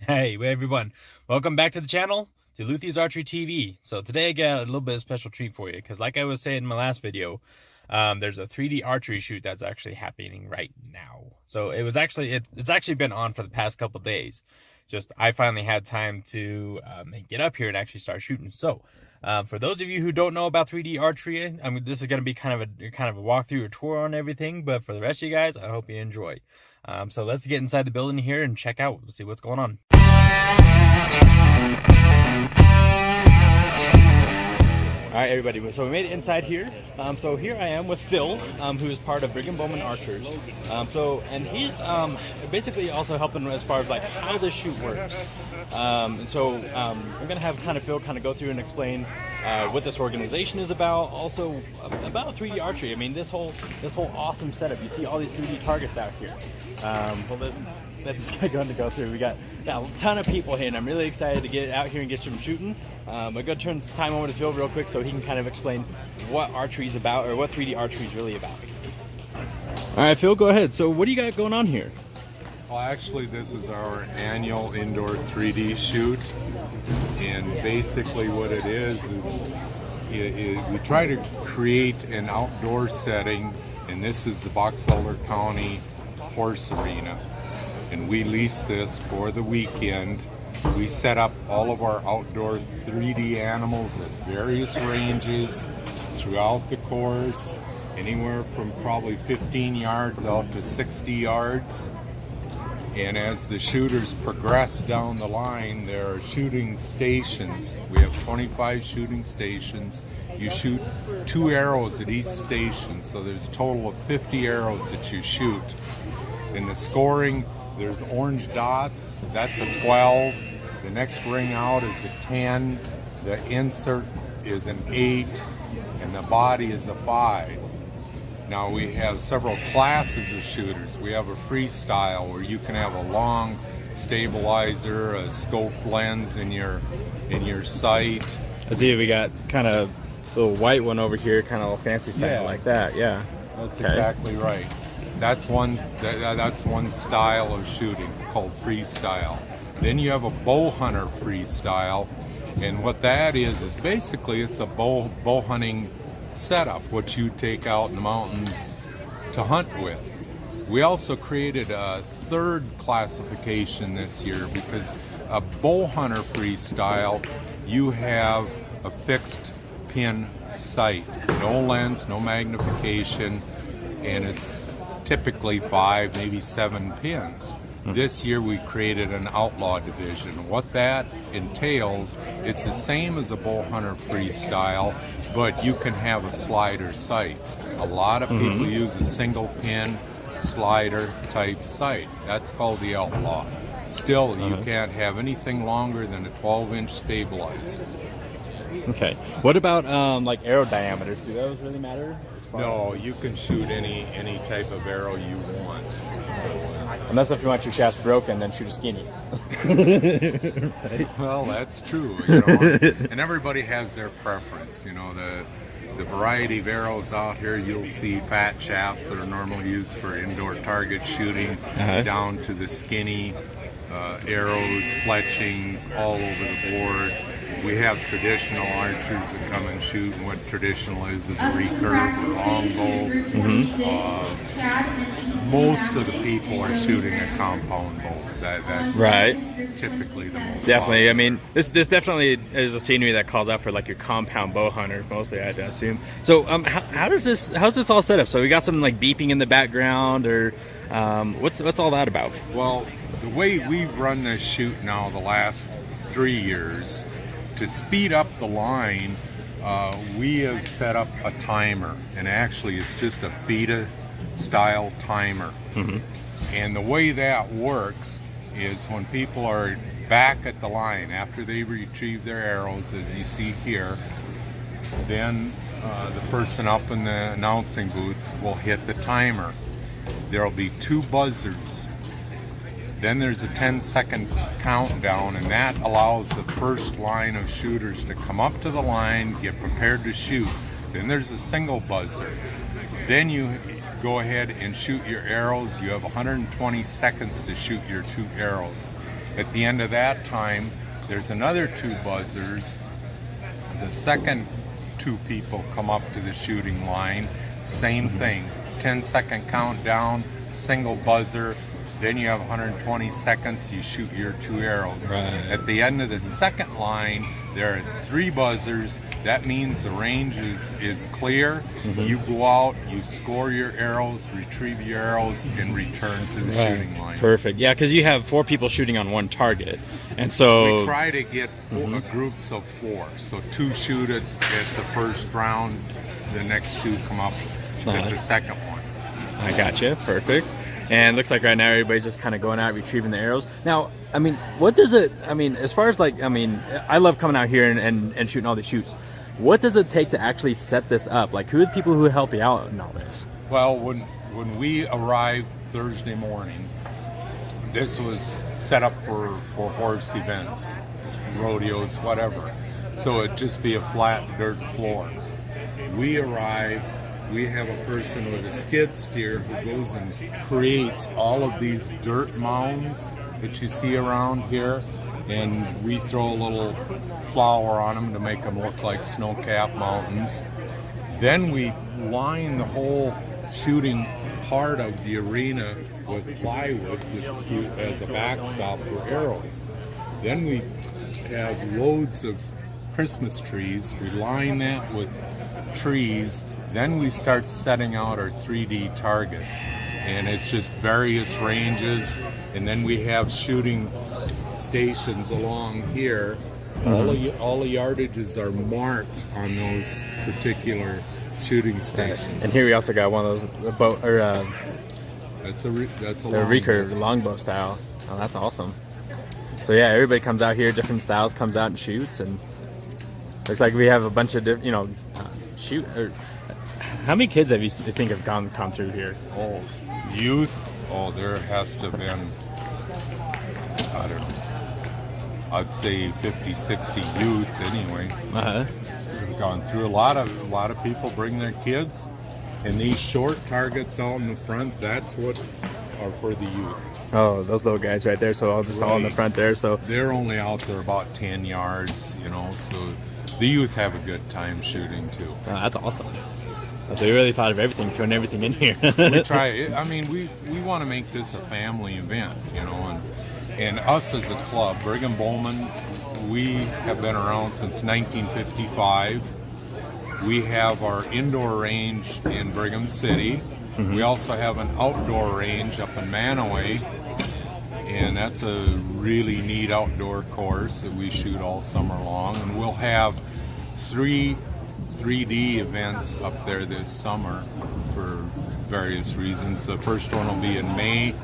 Hey everyone, welcome back to the channel, to Luthi's Archery TV. So today I got a little bit of special treat for you, because like I was saying in my last video, there's a 3D archery shoot that's actually happening right now. So it's actually been on for the past couple days. Just I finally had time to get up here and actually start shooting. So for those of you who don't know about 3D archery, I mean, this is going to be kind of a walkthrough or tour on everything. But for the rest of you guys, I hope you enjoy. So let's get inside the building here and check out, see what's going on. All right, everybody. So we made it inside here. So here I am with Phil, who is part of Brigham Bowman Archers. And he's basically also helping as far as like how this shoot works. I'm gonna have Phil go through and explain what this organization is about. Also about 3D archery. I mean, this whole awesome setup. You see all these 3D targets out here. Let this guy going to go through. We got a ton of people here, and I'm really excited to get out here and get some shooting. I'm going to turn the time over to Phil real quick so he can kind of explain what archery is about, or what 3D archery is really about. All right, Phil, go ahead. So what do you got going on here? Well, actually, this is our annual indoor 3D shoot, and basically what it is we try to create an outdoor setting, and this is the Boxelder County Horse Arena, and we lease this for the weekend. We set up all of our outdoor 3D animals at various ranges throughout the course, anywhere from probably 15 yards out to 60 yards. And as the shooters progress down the line, there are shooting stations. We have 25 shooting stations. You shoot 2 arrows at each station, so there's a total of 50 arrows that you shoot. In the scoring, there's orange dots, that's a 12. The next ring out is a 10. The insert is an 8, and the body is a 5. Now we have several classes of shooters. We have a freestyle where you can have a long stabilizer, a scope lens in your sight. I see we got kind of a little white one over here, kind of fancy style like that. Yeah, that's exactly right. That's one style of shooting called freestyle. Then you have a bow hunter freestyle, and what that is basically it's a bow hunting setup, what you take out in the mountains to hunt with. We also created a third classification this year, because a bow hunter freestyle, you have a fixed pin sight, no lens, no magnification, and it's typically 5, maybe 7 pins. This year we created an outlaw division. What that entails, it's the same as a bow hunter freestyle, but you can have a slider sight. A lot of people use a single pin slider type sight. That's called the outlaw. Still, you can't have anything longer than a 12-inch stabilizer. Okay. What about like arrow diameters? Do those really matter? No, you can shoot any type of arrow you want. Unless if you want your shaft broken, then shoot a skinny. Right? Well, that's true. You know, and everybody has their preference. You know, the variety of arrows out here, you'll see fat shafts that are normally used for indoor target shooting, down to the skinny arrows, fletchings, all over the board. We have traditional archers that come and shoot, and what traditional is a recurve or longbow. Most of the people are shooting a compound bow. That's right. Typically the most. Definitely. Popular. I mean, this definitely is a scenery that calls out for like your compound bow hunter, mostly, I'd assume. So, how's this all set up? So we got some like beeping in the background, or what's all that about? Well, the way we've run this shoot now the last 3 years, to speed up the line, we have set up a timer, and actually it's just a FIDA style timer. And the way that works is when people are back at the line after they retrieve their arrows, as you see here, then the person up in the announcing booth will hit the timer. There'll be 2 buzzers. Then there's a 10-second countdown, and that allows the first line of shooters to come up to the line, get prepared to shoot. Then there's a single buzzer. Then you go ahead and shoot your arrows. You have 120 seconds to shoot your 2 arrows. At the end of that time, there's another 2 buzzers. The second 2 people come up to the shooting line. Same thing, 10-second countdown, single buzzer. Then you have 120 seconds, you shoot your 2 arrows. Right. At the end of the second line, there are 3 buzzers. That means the range is clear. You go out, you score your arrows, retrieve your arrows, and return to the shooting line. Perfect. Yeah, because you have 4 people shooting on one target. And so we try to get groups of 4. So 2 shoot at the first round, the next 2 come up at the second one. I gotcha. Perfect. And it looks like right now everybody's just kind of going out retrieving the arrows. Now, I mean, what does it, I mean, as far as like, I mean, I love coming out here and shooting all these shoots. What does it take to actually set this up? Like, who are the people who help you out in all this? Well, when we arrived Thursday morning, this was set up for horse events, rodeos, whatever. So it'd just be a flat dirt floor. We arrived. We have a person with a skid steer who goes and creates all of these dirt mounds that you see around here, and we throw a little flour on them to make them look like snow-capped mountains. Then we line the whole shooting part of the arena with plywood as a backstop for arrows. Then we have loads of Christmas trees. We line that with trees. Then we start setting out our 3D targets, and it's just various ranges, and then we have shooting stations along here. All the yardages are marked on those particular shooting stations. And here we also got one of those boat or that's a recurve longbow style. Oh, that's awesome. So yeah, everybody comes out here, different styles, comes out and shoots, and looks like we have a bunch of different, shoot. How many kids have you think have come through here? Oh, youth. Oh, there has to have been, I don't know, I'd say 50, 60 youth anyway. We've gone through. A lot of people bring their kids, and these short targets out in the front, that's what are for the youth. Oh, those little guys right there. So I'll just all in the front there. So they're only out there about 10 yards, so the youth have a good time shooting too. Oh, that's awesome. So you really thought of everything, throwing everything in here. We try it. I mean, we want to make this a family event, and us as a club, Brigham Bowmen, we have been around since 1955. We have our indoor range in Brigham City. We also have an outdoor range up in Manaway, and that's a really neat outdoor course that we shoot all summer long. And we'll have 3 3D events up there this summer for various reasons. The first one will be in May,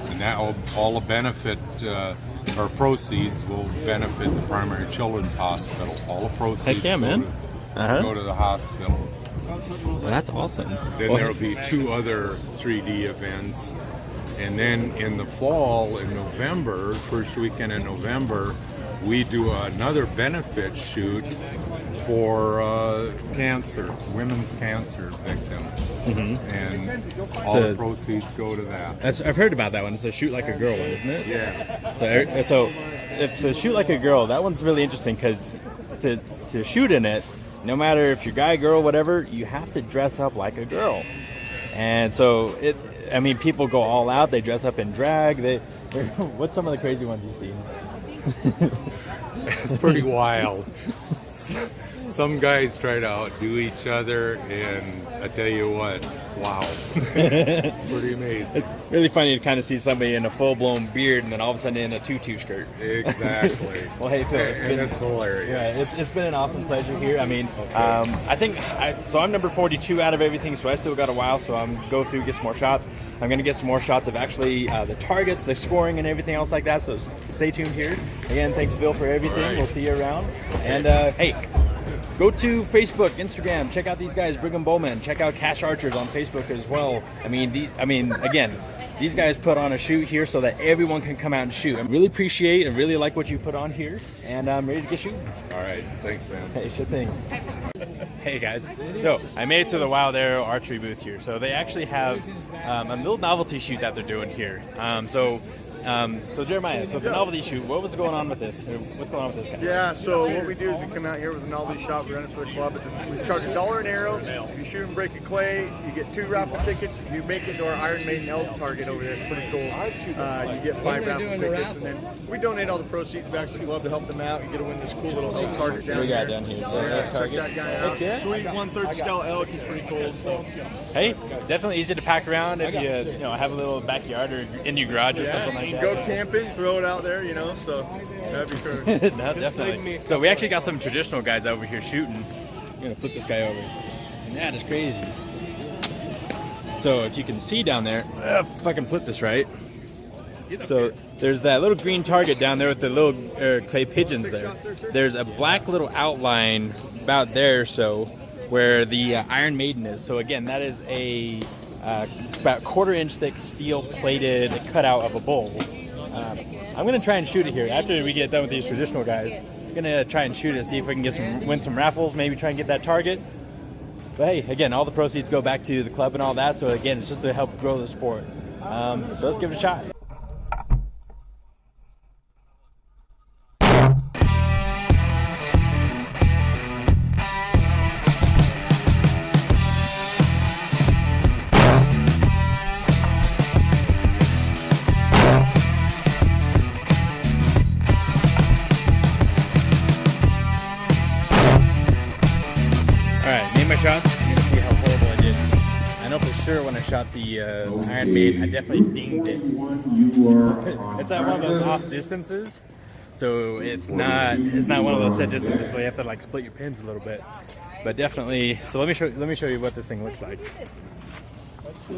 and that will all the benefit or proceeds will benefit the Primary Children's Hospital. All the proceeds go to the hospital. Well, that's awesome. Then there will be 2 other 3D events, and then in the fall, in November, first weekend in November, we do another benefit shoot for cancer, women's cancer victims, and all the proceeds go to that. I've heard about that one. It's a Shoot Like a Girl one, isn't it? Yeah. So if the Shoot Like a Girl, that one's really interesting because to shoot in it, no matter if you're guy, girl, whatever, you have to dress up like a girl. And so people go all out. They dress up in drag. What's some of the crazy ones you've seen? It's pretty wild. Some guys try to outdo each other, and I tell you what, wow. It's pretty amazing. It's really funny to kind of see somebody in a full-blown beard and then all of a sudden in a tutu skirt. Exactly. Well, hey, Phil, it's hilarious. Yeah, it's been an awesome pleasure here. I mean, I think, so I'm number 42 out of everything, so I still got a while, so I'm go through, get some more shots. I'm going to get some more shots of actually the targets, the scoring, and everything else like that, so stay tuned here. Again, thanks, Phil, for everything. Right. We'll see you around. Okay. And, hey, go to Facebook, Instagram. Check out these guys, Brigham Bowmen. Check out Cash Archers on Facebook as well. Again, these guys put on a shoot here so that everyone can come out and shoot. I really appreciate and really like what you put on here, and I'm ready to get shooting. All right, thanks, man. Hey, sure thing. Hey guys, so I made it to the Wild Arrow archery booth here. So they actually have a little novelty shoot that they're doing here. So So Jeremiah, so the novelty shoot, what was going on with this? Or what's going on with this guy? Yeah, so what we do is we come out here with a novelty shot, we run it for the club. We charge $1 an arrow. If you shoot and break a clay, you get 2 raffle tickets. If you make it to our Iron Maiden elk target over there, it's pretty cool. You get 5 raffle tickets, and then we donate all the proceeds back to the club to help them out. You get to win this cool little elk target down We got here. down here. Yeah, check Target. that guy out. Okay. Sweet 1/3 scale elk. He's pretty cool. So Hey, definitely easy to pack around if you have a little backyard or in your garage or something like you that. can go camping, throw it out there, so that'd be cool. No, definitely. So we actually got some traditional guys over here shooting. I'm gonna flip this guy over, and that is crazy. So if you can see down there, if I can flip this right. So there's that little green target down there with the little clay pigeons there. There's a black little outline about there, so where the Iron Maiden is. So again, that is a about 1/4 inch thick steel plated cutout of a bull. I'm gonna try and shoot it here after we get done with these traditional guys. I'm gonna try and shoot it, see if we can win some raffles, maybe try and get that target. But hey, again, all the proceeds go back to the club and all that. So again, it's just to help grow the sport. So let's give it a shot. Shots. You're gonna see how horrible I did. I know for sure when I shot the Iron Maiden, I definitely dinged it. It's at one of those off distances, so it's not one of those set distances. So you have to like split your pins a little bit. But definitely. So let me show you what this thing looks like. So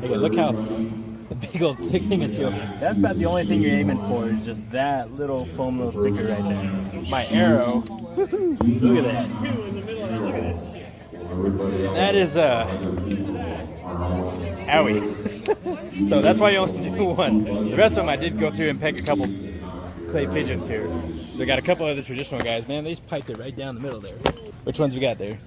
okay, look how the big old thick thing is steel. That's about the only thing you're aiming for is just that little foam little sticker right there. My arrow. Look at that. That is owie. So that's why you only do one. The rest of them I did go through and peg a couple clay pigeons here. We got a couple other traditional guys. Man, they just piped it right down the middle there. Which ones we got there?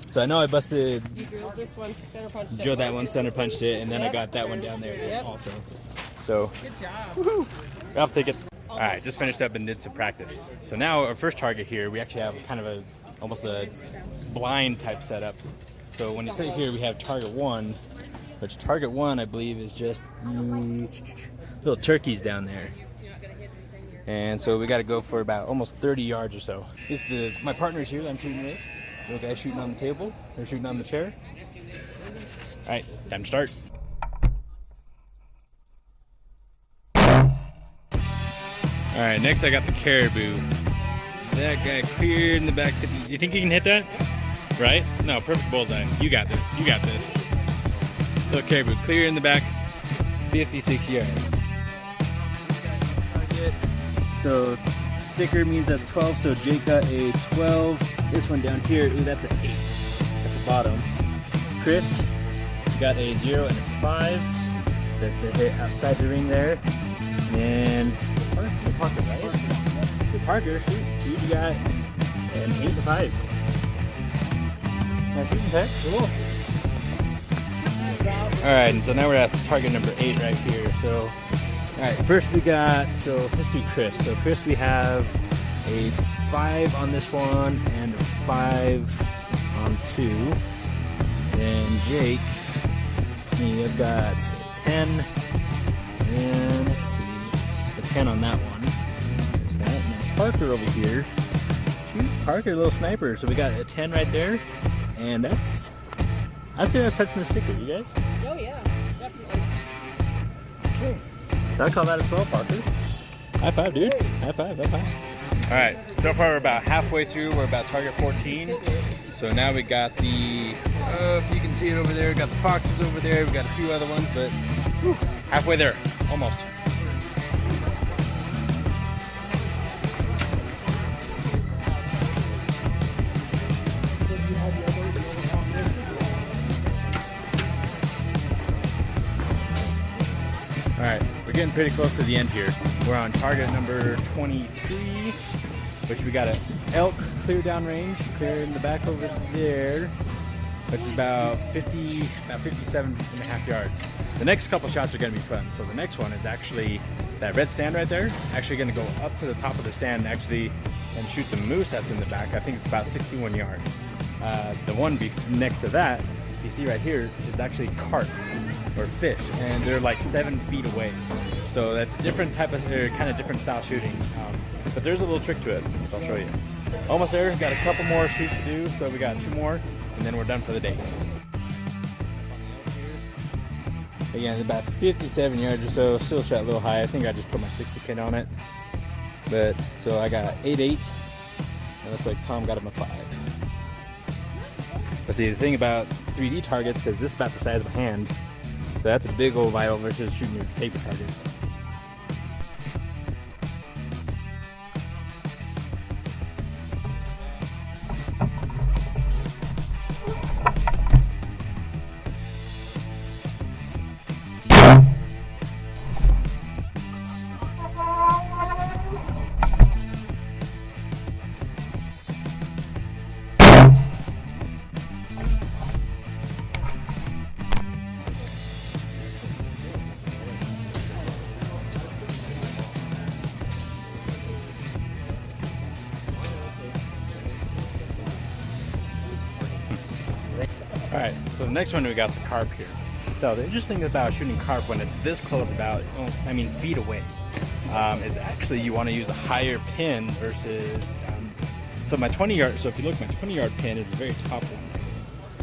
So I know I busted. You drilled this one, center punched it. Drilled that one, center punched it, and then I got that one down there also. So. Good job. Woohoo! Raffle tickets. All right, just finished up and did some practice. So now our first target here, we actually have kind of almost a blind type setup. So when you sit here, we have target 1, which target 1 I believe is just little turkeys down there. And so we got to go for about almost 30 yards or so. This is my partners here that I'm shooting with. Little guy shooting on the table. They're shooting on the chair. All right, time to start. All right, next I got the caribou. That guy clear in the back. You think you can hit that? Right? No, perfect bullseye. You got this. You got this. Little caribou clear in the back. 56 yards. So sticker means that's 12. So Jake got a 12. This one down here, ooh, that's an 8 at the bottom. Chris got a 0 and a 5. So that's a hit outside the ring there. And Parker, right? Parker, shoot, you got an 8 and a 5. Now shooting tech. Cool. Alright, and so now we're at target number 8 right here. So, alright, first we got, so let's do Chris. So Chris, we have a 5 on this one and a 5 on 2. And Jake, I've got a 10 and let's see, a 10 on that one. There's that. And then Parker over here. Shoot, Parker, little sniper. So we got a 10 right there, and that's. I'd say that's touching the sticker. You guys? Oh yeah, definitely. Okay. Should I call that a 12, Parker? High five, dude. High five. High five. All right. So far we're about halfway through. We're about target 14. So now we got the. If you can see it over there, we got the foxes over there. We got a few other ones, but whew, halfway there, almost. All right, we're getting pretty close to the end here. We're on target number 23, which we got an elk clear down range, clear in the back over there, which is about 57 and a half yards. The next couple shots are going to be fun. So the next one is actually that red stand right there. Actually going to go up to the top of the stand actually and shoot the moose that's in the back. I think it's about 61 yards. The one next to that, you see right here, is actually carp or fish, and they're like 7 feet away. So that's different type of, kind of different style shooting. But there's a little trick to it. So I'll show you. Almost there. Got a couple more shoots to do, so we got 2 more, and then we're done for the day. Again, it's about 57 yards or so. Still shot a little high. I think I just put my 60 pin on it. But so I got 8.8. It looks like Tom got him a 5. But see, the thing about 3D targets, because this is about the size of a hand, so that's a big old vital versus shooting your paper targets. Alright, so the next one we got the carp here. So the interesting thing about shooting carp when it's this close, about, feet away, is actually you want to use a higher pin versus, so my 20 yard, so if you look, my 20 yard pin is the very top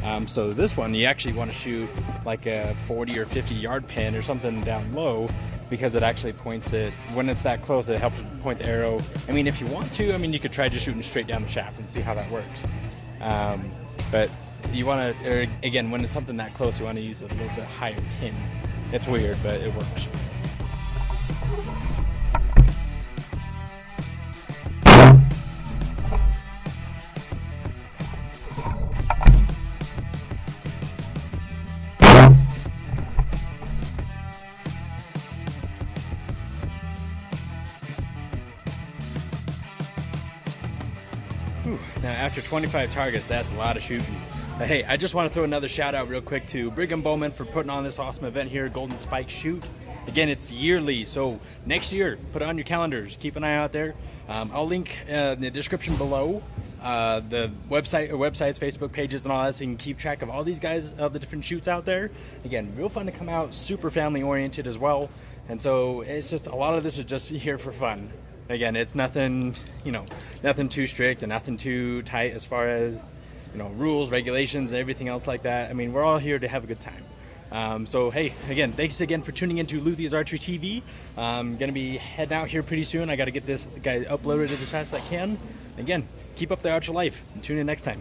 one. So this one, you actually want to shoot like a 40 or 50 yard pin or something down low, because it actually points it, when it's that close, it helps point the arrow. I mean, if you want to, you could try just shooting straight down the shaft and see how that works. But you want to, again, when it's something that close, you want to use a little bit higher pin. It's weird, but it works. Whew. Now, after 25 targets, that's a lot of shooting. Hey, I just want to throw another shout out real quick to Brigham Bowmen for putting on this awesome event here, Goldenspike Shoot. Again, it's yearly, so next year, put it on your calendars. Keep an eye out there. I'll link in the description below the websites, Facebook pages, and all that, so you can keep track of all these guys, the different shoots out there. Again, real fun to come out, super family oriented as well. And so it's just, a lot of this is just here for fun. Again, it's nothing, nothing too strict and nothing too tight as far as, rules, regulations, everything else like that. We're all here to have a good time. So hey, again, thanks again for tuning into Luthi's Archery TV. I'm gonna be heading out here pretty soon. I gotta get this guy uploaded as fast as I can. Again, keep up the archer life and tune in next time.